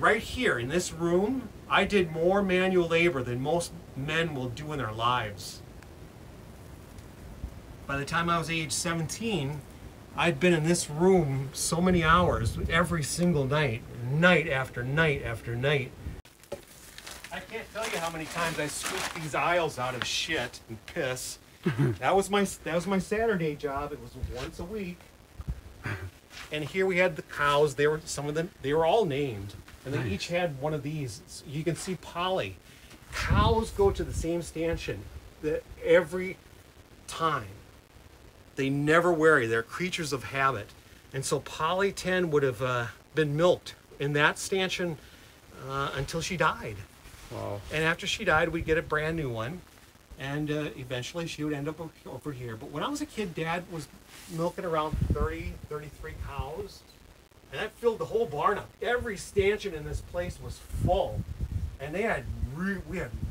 right here in this room, I did more manual labor than most men will do in their lives. By the time I was age 17, I'd been in this room so many hours every single night, night after night after night. I can't tell you how many times I scooped these aisles out of shit and piss. That was my Saturday job. It was once a week. And here we had the cows. They were all named, and they each had one of these. So you can see Polly. Cows go to the same stanchion every time. They never vary. They're creatures of habit. And so Polly 10 would have been milked in that stanchion until she died. Wow. And after she died, we'd get a brand new one. And eventually she would end up over here. But when I was a kid, Dad was milking around 30, 33 cows. And that filled the whole barn up. Every stanchion in this place was full. And we had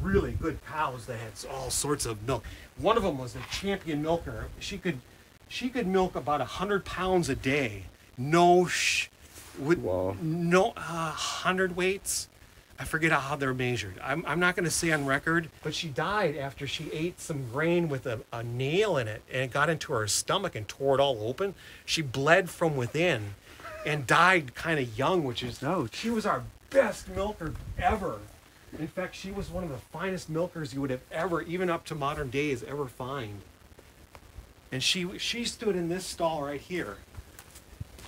really good cows that had all sorts of milk. One of them was a champion milker. She could milk about 100 pounds a day. No 100 weights. I forget how they're measured. I'm not going to say on record, but she died after she ate some grain with a nail in it, and it got into her stomach and tore it all open. She bled from within and died kind of young, which is, she was our best milker ever. In fact, she was one of the finest milkers you would have ever, even up to modern days, ever find. And she stood in this stall right here.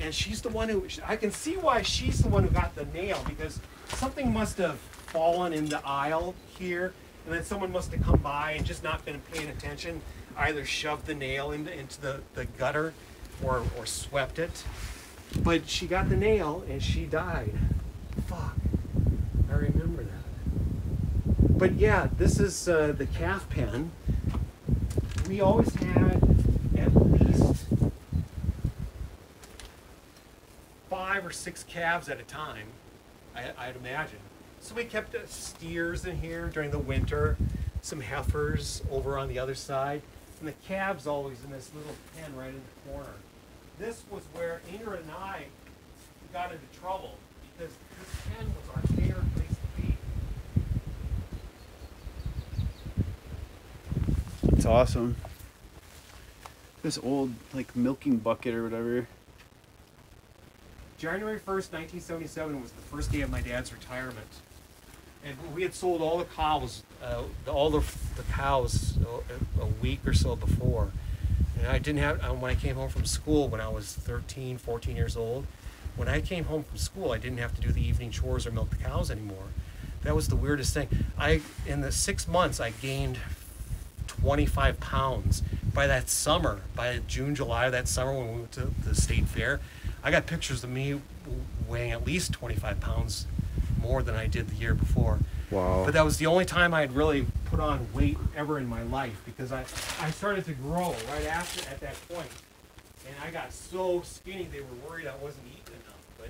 And she's the one who, I can see why she's the one who got the nail, because something must have fallen in the aisle here, and then someone must have come by and just not been paying attention, either shoved the nail into the gutter or swept it. But she got the nail and she died. Fuck, I remember that. But yeah, this is the calf pen. We always had at least 5 or 6 calves at a time, I'd imagine. So we kept steers in here during the winter, some heifers over on the other side, and the calves always in this little pen right in the corner. This was where Ingrid and I got into trouble, because this pen was our favorite place to be. It's awesome. This old, like, milking bucket or whatever. January 1st, 1977 was the first day of my dad's retirement. And we had sold all the cows, all the cows a week or so before. And I didn't have, when I came home from school when I was 13, 14 years old, when I came home from school, I didn't have to do the evening chores or milk the cows anymore. That was the weirdest thing. In the 6 months, I gained 25 pounds. By that summer, by June, July of that summer when we went to the state fair, I got pictures of me weighing at least 25 pounds more than I did the year before. Wow. But that was the only time I had really put on weight ever in my life, because I started to grow right after, at that point. And I got so skinny they were worried I wasn't eating enough. But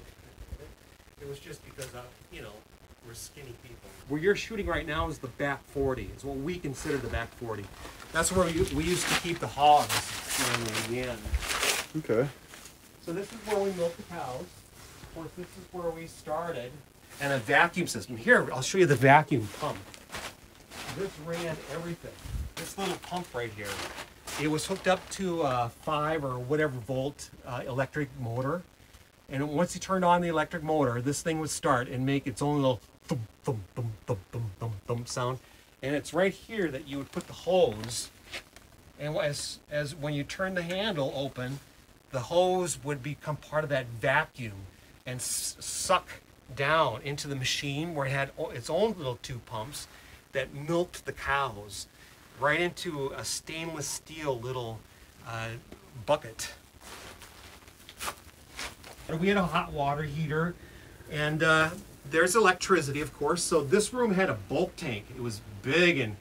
it was just because we're skinny people. Where you're shooting right now is the back 40. It's what we consider the back 40. That's where we used to keep the hogs when we in. Okay. So this is where we milk the cows. Of course, this is where we started. And a vacuum system. Here, I'll show you the vacuum pump. This ran everything. This little pump right here. It was hooked up to a 5 or whatever volt electric motor. And once you turned on the electric motor, this thing would start and make its own little thump, thump, thump, thump, thump, thump, thump sound. And it's right here that you would put the hose. And as when you turn the handle open, the hose would become part of that vacuum and suck down into the machine, where it had its own little 2 pumps that milked the cows right into a stainless steel little bucket. And we had a hot water heater, and there's electricity, of course. So this room had a bulk tank. It was big, and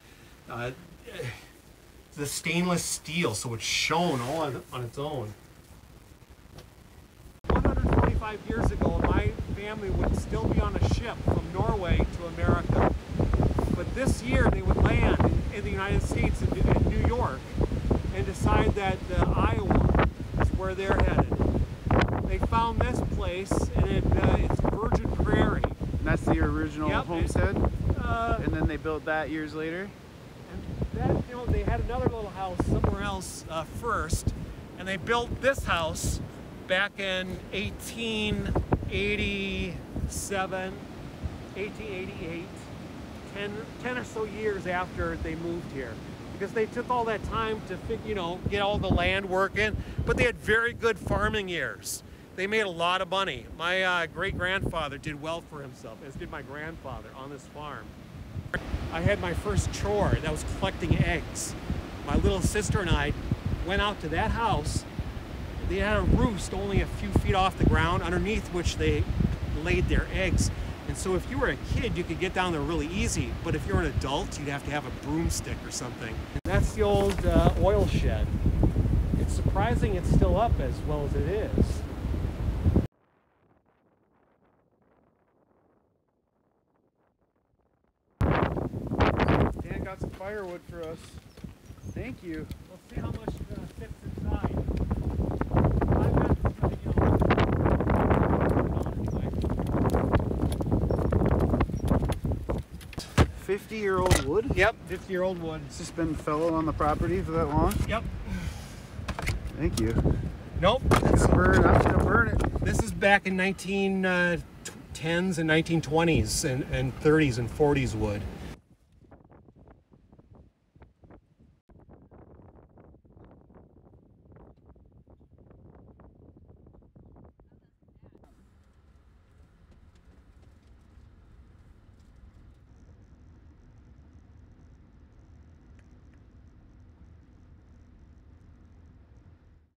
the stainless steel, so it shone all on its own. 125 years ago, my family would still be on a ship from Norway to America. But this year, they would land in the United States, in New York, and decide that Iowa is where they're headed. They found this place, and it's virgin prairie. And that's the original Yep. homestead. And then they built that years later. And that, you know, they had another little house somewhere else first, and they built this house back in 1887, 1888, 10 or so years after they moved here. Because they took all that time to, you know, get all the land working, but they had very good farming years. They made a lot of money. My great-grandfather did well for himself, as did my grandfather on this farm. I had my first chore, that was collecting eggs. My little sister and I went out to that house. They had a roost only a few feet off the ground, underneath which they laid their eggs. And so if you were a kid, you could get down there really easy, but if you're an adult, you'd have to have a broomstick or something. And that's the old oil shed. It's surprising it's still up as well as it is. Dan got some firewood for us. Thank you. Let's see how much fits inside. I've got, you know, anyway. 50-year-old wood? Yep, 50-year-old wood. It's just been fellow on the property for that long? Yep. Thank you. Nope. I'm gonna burn it. This is back in 1910s and 1920s and 30s and 40s wood.